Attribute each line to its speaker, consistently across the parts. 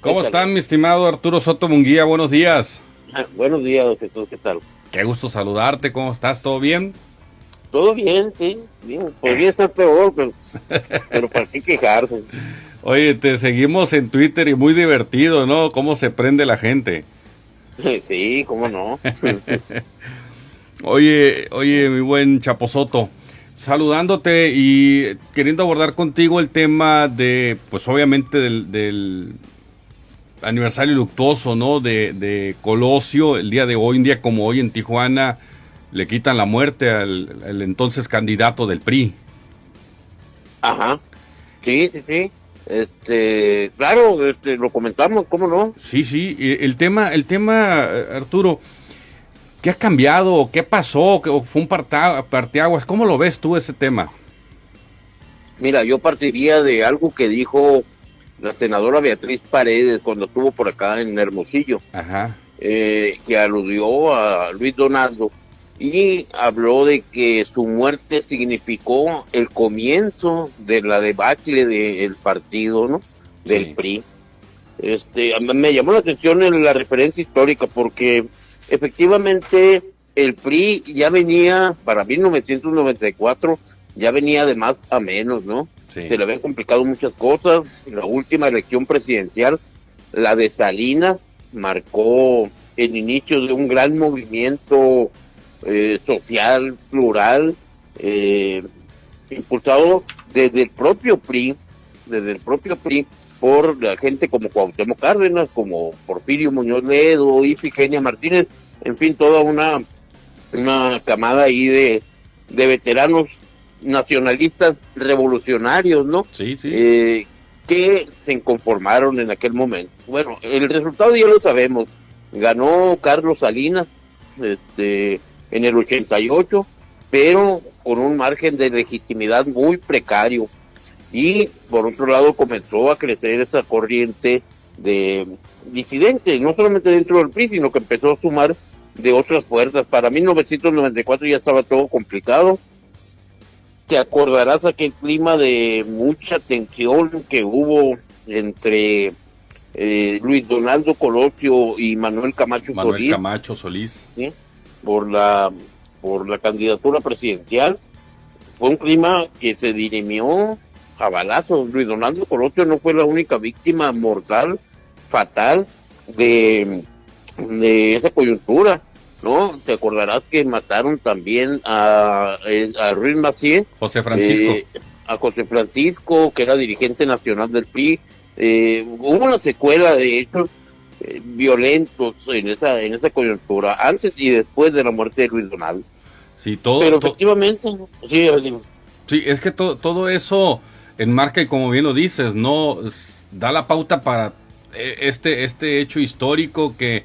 Speaker 1: ¿Cómo
Speaker 2: Échale.
Speaker 1: están, mi estimado Arturo Soto Munguía? Buenos días.
Speaker 2: Buenos días, don Jesús, ¿qué tal?
Speaker 1: Qué gusto saludarte. ¿Cómo estás? ¿Todo bien?
Speaker 2: Todo bien, sí, bien. Podría
Speaker 1: Es-
Speaker 2: estar peor, pero ¿para qué quejarse?
Speaker 1: Oye, te seguimos en Twitter y muy divertido, ¿no? Cómo se prende la gente.
Speaker 2: Sí, cómo no.
Speaker 1: Oye, mi buen Chapo Soto, saludándote y queriendo abordar contigo el tema de, pues obviamente del aniversario luctuoso, ¿no? De Colosio, el día de hoy, un día como hoy en Tijuana, le quitan la muerte al entonces candidato del PRI.
Speaker 2: Ajá, sí, sí, sí. Claro, lo comentamos, ¿cómo no?
Speaker 1: Sí, sí, el tema, Arturo, ¿qué ha cambiado? ¿Qué pasó? ¿Qué fue un parteaguas? ¿Cómo lo ves tú ese tema?
Speaker 2: Mira, yo partiría de algo que dijo la senadora Beatriz Paredes cuando estuvo por acá en Hermosillo,
Speaker 1: Ajá,
Speaker 2: que aludió a Luis Donaldo y habló de que su muerte significó el comienzo de la debacle del partido, ¿no? Del
Speaker 1: sí,
Speaker 2: PRI. A mí me llamó la atención la referencia histórica porque efectivamente el PRI ya venía, para 1994, ya venía de más a menos, ¿no? Se
Speaker 1: sí,
Speaker 2: le habían complicado muchas cosas. La última elección presidencial, la de Salinas, marcó el inicio de un gran movimiento social, plural, eh, impulsado desde el propio PRI, por la gente como Cuauhtémoc Cárdenas, como Porfirio Muñoz Ledo, Ifigenia Martínez, en fin, toda una camada ahí de veteranos nacionalistas revolucionarios, ¿no?
Speaker 1: sí, sí.
Speaker 2: Que se conformaron en aquel momento. Bueno, el resultado ya lo sabemos. Ganó Carlos Salinas en el 88, pero con un margen de legitimidad muy precario. Y por otro lado comenzó a crecer esa corriente de disidentes, no solamente dentro del PRI, sino que empezó a sumar de otras fuerzas. Para 1994 ya estaba todo complicado. Te acordarás aquel clima de mucha tensión que hubo entre Luis Donaldo Colosio y Manuel Camacho
Speaker 1: Manuel
Speaker 2: Solís,
Speaker 1: Camacho Solís.
Speaker 2: ¿sí? por la por la candidatura presidencial. Fue un clima que se dirimió a balazos. Luis Donaldo Colosio no fue la única víctima mortal, fatal de esa coyuntura, ¿no? Te acordarás que mataron también a Ruiz Macié,
Speaker 1: José Francisco.
Speaker 2: eh, a José Francisco, que era dirigente nacional del PRI. Hubo una secuela de hechos violentos en esa coyuntura, antes y después de la muerte de Luis Donaldo.
Speaker 1: Sí,
Speaker 2: Pero efectivamente, sí,
Speaker 1: sí, es que todo eso enmarca y como bien lo dices, ¿no? Da la pauta para este hecho histórico que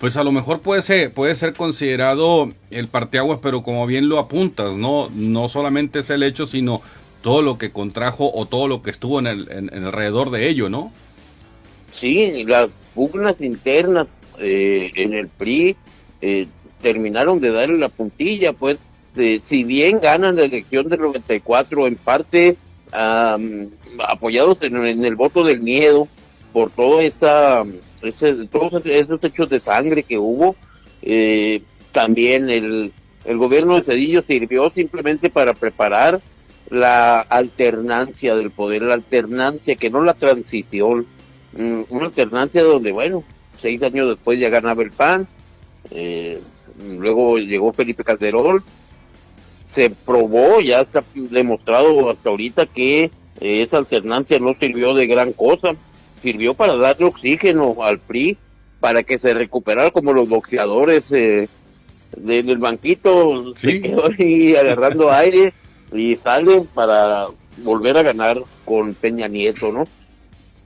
Speaker 1: pues a lo mejor puede ser considerado el parteaguas, pero como bien lo apuntas, ¿no? No solamente es el hecho, sino todo lo que contrajo o todo lo que estuvo en alrededor de ello, ¿no?
Speaker 2: sí, las pugnas internas en el PRI terminaron de darle la puntilla, pues, si bien ganan la elección del 94, en parte apoyados en el voto del miedo, por todos esos hechos de sangre que hubo, también el gobierno de Cedillo sirvió simplemente para preparar la alternancia del poder, la alternancia, que no la transición, una alternancia donde, bueno, 6 años después ya ganaba el PAN, eh, luego llegó Felipe Calderón, se probó, ya está demostrado hasta ahorita que esa alternancia no sirvió de gran cosa, sirvió para darle oxígeno al PRI, para que se recuperara como los boxeadores del banquito, se
Speaker 1: Sí,
Speaker 2: quedó ahí agarrando aire y sale para volver a ganar con Peña Nieto, ¿no?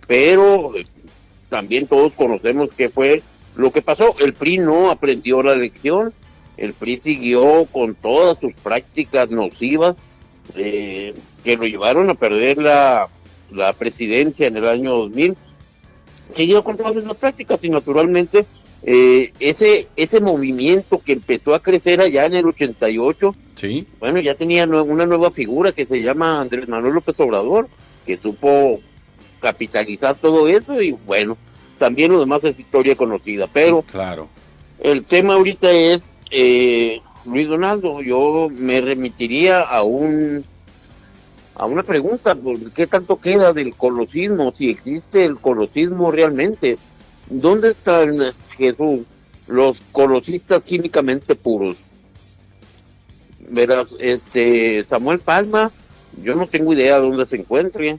Speaker 2: Pero también todos conocemos qué fue lo que pasó. El PRI no aprendió la lección, el PRI siguió con todas sus prácticas nocivas que lo llevaron a perder la presidencia en el año 2000. Siguió con todas esas prácticas y naturalmente ese movimiento que empezó a crecer allá en el 88,
Speaker 1: sí,
Speaker 2: bueno, ya tenía una nueva figura que se llama Andrés Manuel López Obrador, que supo capitalizar todo eso y bueno, también lo demás es historia conocida, pero
Speaker 1: claro.
Speaker 2: El tema ahorita es, Luis Donaldo, yo me remitiría a una pregunta, ¿qué tanto queda del colosismo? Si existe el colosismo realmente, ¿dónde están, Jesús, los colosistas químicamente puros? Verás, Samuel Palma, yo no tengo idea de dónde se encuentre,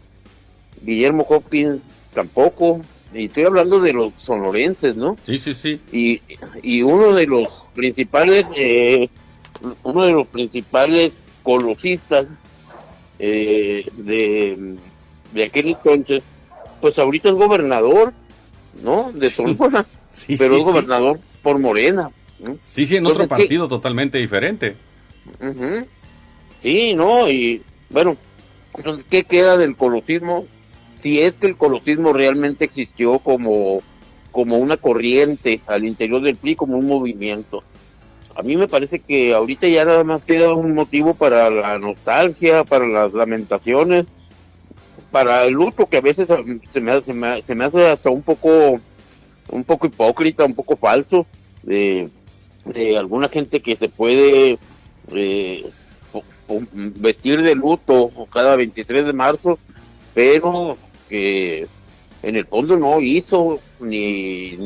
Speaker 2: Guillermo Hopkins tampoco, y estoy hablando de los sonorenses, ¿no?
Speaker 1: Sí, sí, sí.
Speaker 2: Y uno de los principales colosistas de aquel entonces, pues ahorita es gobernador, ¿no? De Sonora,
Speaker 1: sí,
Speaker 2: pero
Speaker 1: sí,
Speaker 2: es gobernador por Morena, ¿no?
Speaker 1: Sí, sí, en
Speaker 2: Entonces,
Speaker 1: otro partido totalmente diferente.
Speaker 2: Uh-huh. Sí, ¿no? Y bueno, entonces, ¿qué queda del colosismo? Si es que el colosismo realmente existió como una corriente al interior del PRI, como un movimiento. A mí me parece que ahorita ya nada más queda un motivo para la nostalgia, para las lamentaciones, para el luto, que a veces se me hace hasta un poco hipócrita, un poco falso, de alguna gente que se puede vestir de luto cada 23 de marzo, pero que en el fondo no hizo, ni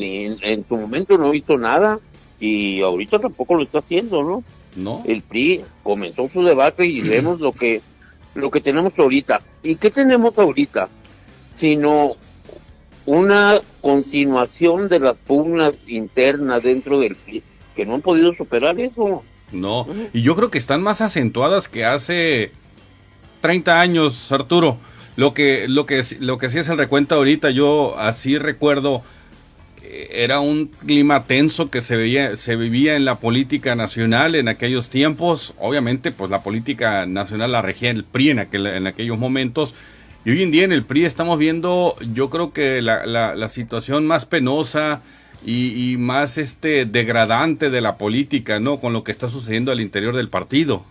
Speaker 2: en su momento no hizo nada, y ahorita tampoco lo está haciendo, ¿no?
Speaker 1: ¿No?
Speaker 2: El PRI comenzó su debate y vemos lo que tenemos ahorita. ¿Y qué tenemos ahorita? Sino una continuación de las pugnas internas dentro del PRI, que no han podido superar eso.
Speaker 1: No, y yo creo que están más acentuadas que hace 30 años, Arturo. Lo que sí es el recuento ahorita, yo así recuerdo, era un clima tenso que se vivía en la política nacional en aquellos tiempos. Obviamente, pues la política nacional la regía el PRI en aquellos momentos. Y hoy en día en el PRI estamos viendo, yo creo que la situación más penosa y más degradante de la política, ¿no? Con lo que está sucediendo al interior del partido.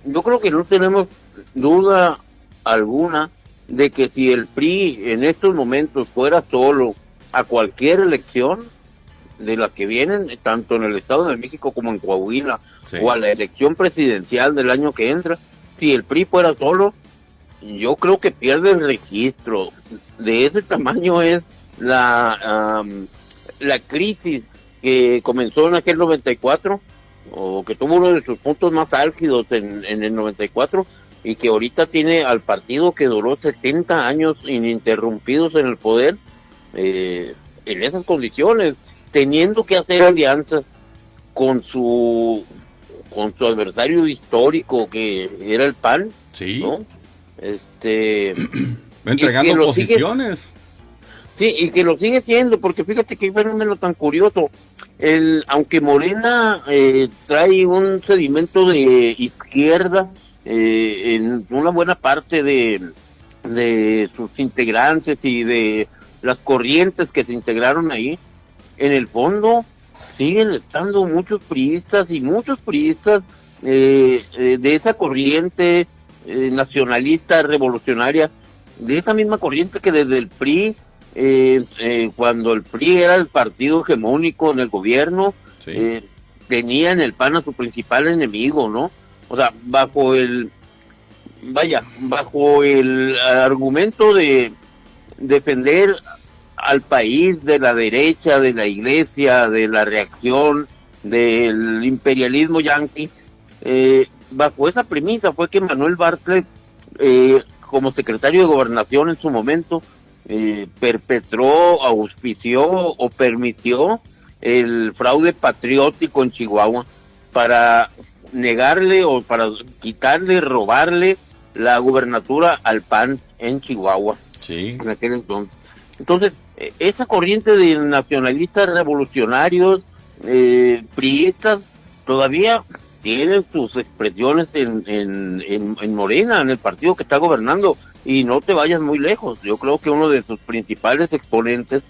Speaker 2: Yo creo que no tenemos duda alguna de que si el PRI en estos momentos fuera solo a cualquier elección de las que vienen, tanto en el Estado de México como en Coahuila,
Speaker 1: sí,
Speaker 2: o a la elección presidencial del año que entra, si el PRI fuera solo, yo creo que pierde el registro. De ese tamaño es la crisis que comenzó en aquel 94, o que tuvo uno de sus puntos más álgidos en el 94, y que ahorita tiene al partido que duró 70 años ininterrumpidos en el poder, en esas condiciones, teniendo que hacer alianzas con su adversario histórico que era el PAN,
Speaker 1: sí,
Speaker 2: ¿no?
Speaker 1: entregando posiciones.
Speaker 2: Sí, y que lo sigue siendo, porque fíjate que hay un fenómeno tan curioso. Aunque Morena trae un sedimento de izquierda en una buena parte de sus integrantes y de las corrientes que se integraron ahí, en el fondo siguen estando muchos priistas de esa corriente nacionalista, revolucionaria, de esa misma corriente que desde el PRI, cuando el PRI era el partido hegemónico en el gobierno,
Speaker 1: sí,
Speaker 2: tenía en el PAN a su principal enemigo, ¿no? O sea, bajo el argumento de defender al país de la derecha, de la iglesia, de la reacción, del imperialismo yanqui, bajo esa premisa fue que Manuel Bartlett, como secretario de Gobernación en su momento, perpetró, auspició o permitió el fraude patriótico en Chihuahua para negarle o para quitarle, robarle la gubernatura al PAN en Chihuahua,
Speaker 1: sí,
Speaker 2: en aquel entonces. Entonces, esa corriente de nacionalistas revolucionarios, priistas, todavía tienen sus expresiones en Morena, en el partido que está gobernando, y no te vayas muy lejos. Yo creo que uno de sus principales exponentes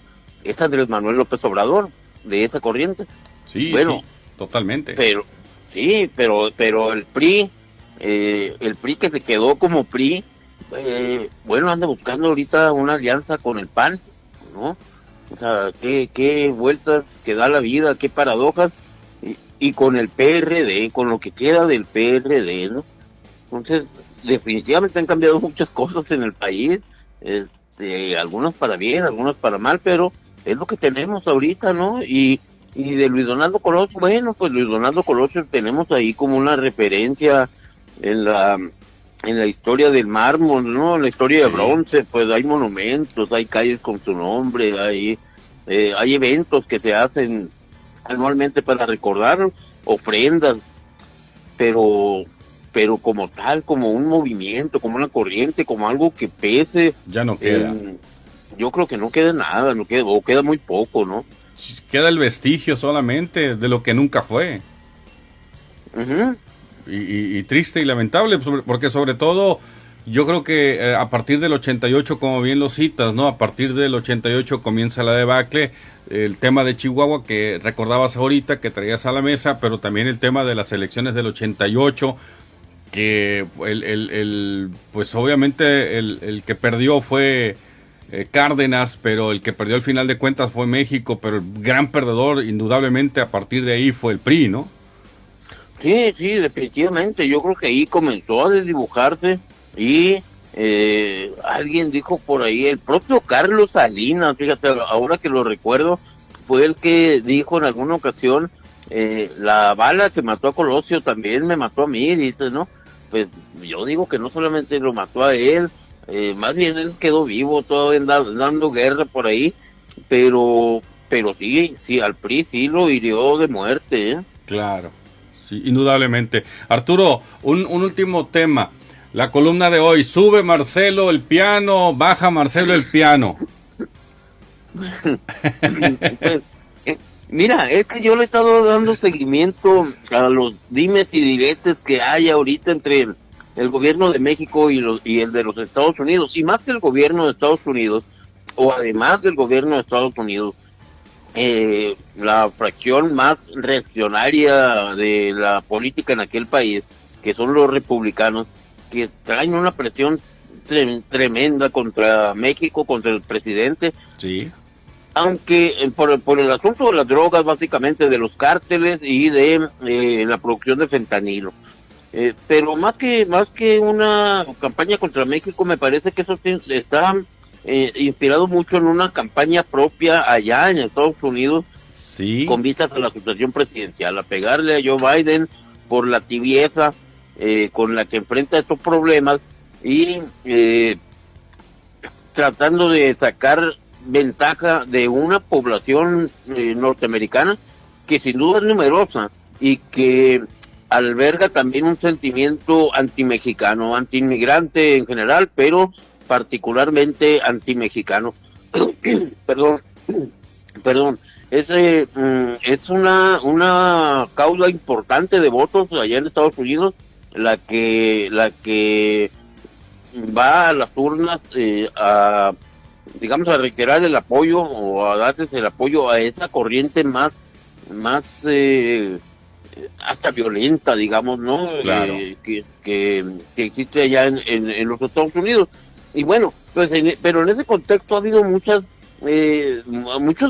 Speaker 2: es Andrés Manuel López Obrador, de esa corriente.
Speaker 1: sí,
Speaker 2: Bueno,
Speaker 1: sí, totalmente.
Speaker 2: pero el PRI que se quedó como PRI, Bueno, anda buscando ahorita una alianza con el PAN, ¿no? O sea, qué vueltas que da la vida, qué paradojas, y con el PRD, con lo que queda del PRD, ¿no? Entonces, definitivamente han cambiado muchas cosas en el país, algunas para bien, algunas para mal, pero es lo que tenemos ahorita, ¿no? Y de Luis Donaldo Colosio, bueno, pues Luis Donaldo Colosio tenemos ahí como una referencia en la historia del mármol, ¿no? En la historia de bronce, pues hay monumentos, hay calles con su nombre, hay eventos que se hacen anualmente para recordar, ofrendas, pero como tal, como un movimiento, como una corriente, como algo que pese,
Speaker 1: ya no queda.
Speaker 2: Yo creo que no queda nada, o queda muy poco, ¿no?
Speaker 1: Queda el vestigio solamente de lo que nunca fue.
Speaker 2: Uh-huh.
Speaker 1: Y triste y lamentable, porque sobre todo yo creo que a partir del 88, como bien lo citas, ¿no? A partir del 88 comienza la debacle, el tema de Chihuahua que recordabas ahorita, que traías a la mesa, pero también el tema de las elecciones del 88, que pues obviamente el que perdió fue Cárdenas, pero el que perdió al final de cuentas fue México, pero el gran perdedor indudablemente a partir de ahí fue el PRI, ¿no?
Speaker 2: Sí, definitivamente. Yo creo que ahí comenzó a desdibujarse y alguien dijo por ahí, el propio Carlos Salinas, fíjate, ahora que lo recuerdo, fue el que dijo en alguna ocasión, la bala que mató a Colosio también me mató a mí, dice, ¿no? Pues yo digo que no solamente lo mató a él, más bien él quedó vivo, todavía dando guerra por ahí, pero sí, al PRI sí lo hirió de muerte, ¿eh?
Speaker 1: Claro. Sí, indudablemente. Arturo, un último tema. La columna de hoy, sube Marcelo el piano, baja Marcelo el piano.
Speaker 2: Pues, mira, es que yo le he estado dando seguimiento a los dimes y diretes que hay ahorita entre el gobierno de México y el de los Estados Unidos, y más que el gobierno de Estados Unidos, o además del gobierno de Estados Unidos, la fracción más reaccionaria de la política en aquel país, que son los republicanos, que traen una presión tremenda contra México, contra el presidente.
Speaker 1: Sí.
Speaker 2: Aunque por el asunto de las drogas, básicamente de los cárteles y de la producción de fentanilo. Pero más que una campaña contra México, me parece que eso está inspirado mucho en una campaña propia allá en Estados Unidos,
Speaker 1: sí,
Speaker 2: con vistas a la sucesión presidencial, a pegarle a Joe Biden por la tibieza con la que enfrenta estos problemas y tratando de sacar ventaja de una población norteamericana que sin duda es numerosa y que alberga también un sentimiento antimexicano, antiinmigrante en general, pero particularmente antimexicano. Perdón, es una causa importante de votos allá en Estados Unidos la que va a las urnas a reiterar el apoyo o a darles el apoyo a esa corriente más hasta violenta, digamos, ¿no?
Speaker 1: Claro.
Speaker 2: Que existe allá en los Estados Unidos. Y bueno, pues pero en ese contexto ha habido muchos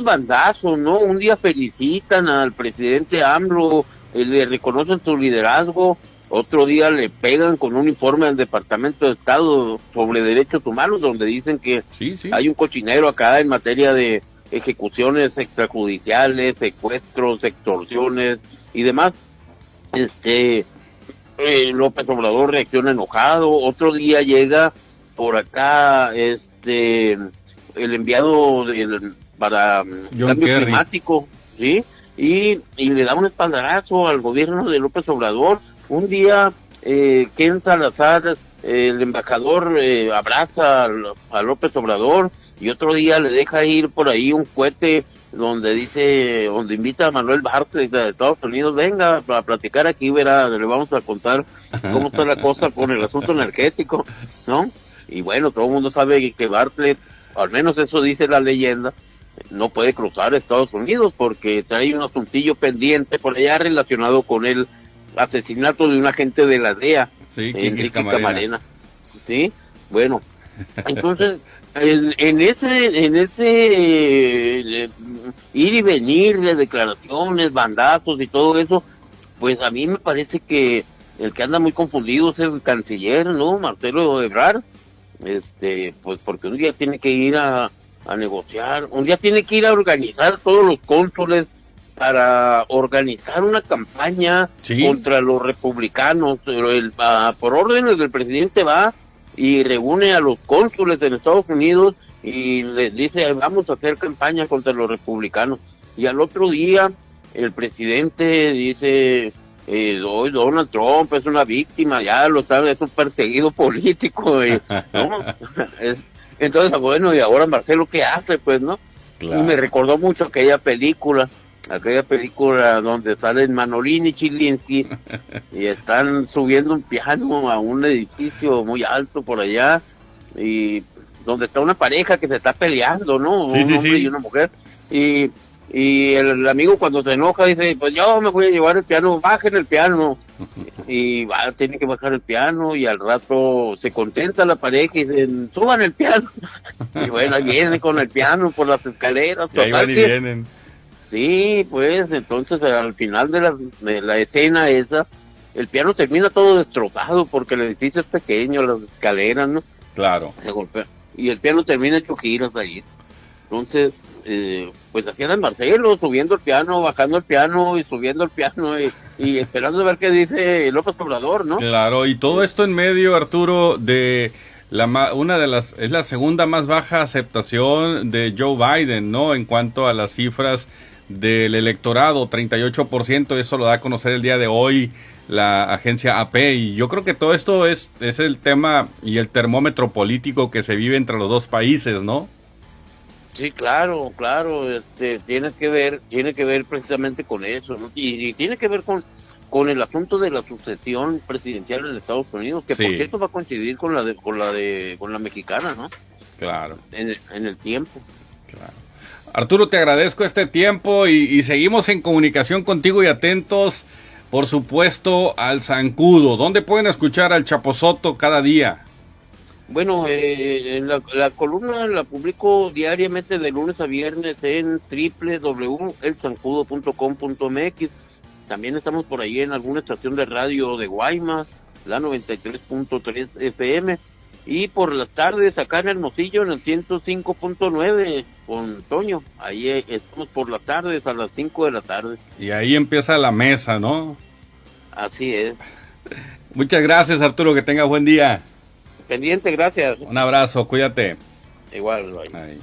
Speaker 2: bandazos, ¿no? Un día felicitan al presidente AMLO, le reconocen su liderazgo, otro día le pegan con un informe al Departamento de Estado sobre Derechos Humanos, donde dicen que
Speaker 1: sí.
Speaker 2: hay un cochinero acá en materia de ejecuciones extrajudiciales, secuestros, extorsiones y demás. López Obrador reacciona enojado. Otro día llega por acá el enviado para
Speaker 1: John
Speaker 2: cambio
Speaker 1: Kerry.
Speaker 2: climático, ¿sí? Y le da un espaldarazo al gobierno de López Obrador. Un día Ken Salazar, el embajador, abraza a López Obrador, y otro día le deja ir por ahí un cohete donde invita a Manuel Bartlett de Estados Unidos, venga a platicar aquí, verá, le vamos a contar cómo está la cosa con el asunto energético, ¿no? Y bueno, todo el mundo sabe que Bartlett, al menos eso dice la leyenda, no puede cruzar Estados Unidos porque trae un asuntillo pendiente por allá relacionado con el asesinato de un agente de la DEA,
Speaker 1: Sí,
Speaker 2: Enrique Camarena. ¿Sí? Bueno, entonces, en ese ir y venir de declaraciones, bandazos y todo eso, pues a mí me parece que el que anda muy confundido es el canciller, ¿no? Marcelo Ebrard, pues porque un día tiene que ir a negociar, un día tiene que ir a organizar a todos los cónsules para organizar una campaña
Speaker 1: Sí.
Speaker 2: contra los republicanos. Pero por órdenes del presidente va y reúne a los cónsules en Estados Unidos y les dice, vamos a hacer campaña contra los republicanos. Y al otro día el presidente dice, hoy Donald Trump es una víctima, ya lo sabe, es un perseguido político. ¿No? Entonces, bueno, y ahora Marcelo, ¿qué hace? Pues, ¿no?
Speaker 1: Claro.
Speaker 2: Y me recordó mucho aquella película donde salen Manolín y Chilinsky y están subiendo un piano a un edificio muy alto por allá, y donde está una pareja que se está peleando, ¿no?
Speaker 1: Sí,
Speaker 2: Un
Speaker 1: sí,
Speaker 2: hombre
Speaker 1: sí.
Speaker 2: y una mujer. Y el amigo, cuando se enoja, dice, pues yo me voy a llevar el piano, bajen el piano. Y tiene que bajar el piano, y al rato se contenta la pareja y dicen, suban el piano. Y bueno, ahí viene con el piano por las escaleras.
Speaker 1: Y ahí
Speaker 2: Total
Speaker 1: van y
Speaker 2: que-
Speaker 1: vienen.
Speaker 2: Sí, pues entonces al final de la escena esa, el piano termina todo destrozado porque el edificio es pequeño, las escaleras, ¿no?
Speaker 1: Claro.
Speaker 2: Se golpea. Y el piano termina hecho giras ahí. Entonces, pues así anda Marcelo, subiendo el piano, bajando el piano y subiendo el piano y esperando a ver qué dice López Obrador, ¿no?
Speaker 1: Claro, y todo esto en medio, Arturo, de es la segunda más baja aceptación de Joe Biden, ¿no? En cuanto a las cifras del electorado, 38%, eso lo da a conocer el día de hoy la agencia AP, y yo creo que todo esto es el tema y el termómetro político que se vive entre los dos países, ¿no?
Speaker 2: Sí, claro, tiene que ver precisamente con eso, ¿no? Y tiene que ver con el asunto de la sucesión presidencial en Estados Unidos, que
Speaker 1: Sí.
Speaker 2: por cierto va a coincidir con la mexicana, ¿no?
Speaker 1: Claro,
Speaker 2: En el tiempo.
Speaker 1: claro. Arturo, te agradezco este tiempo y seguimos en comunicación contigo y atentos, por supuesto, al Zancudo. ¿Dónde pueden escuchar al Chapo Soto cada día?
Speaker 2: Bueno, en la columna la publico diariamente de lunes a viernes en www.elzancudo.com.mx. También estamos por ahí en alguna estación de radio de Guaymas, la 93.3 FM. Y por las tardes acá en Hermosillo en el 105.9 con Toño. Ahí estamos por las tardes a las 5 de la tarde.
Speaker 1: Y ahí empieza la mesa, ¿no?
Speaker 2: Así es.
Speaker 1: Muchas gracias, Arturo, que tengas buen día.
Speaker 2: Pendiente, gracias.
Speaker 1: Un abrazo, cuídate.
Speaker 2: Igual, bye.
Speaker 1: Ahí.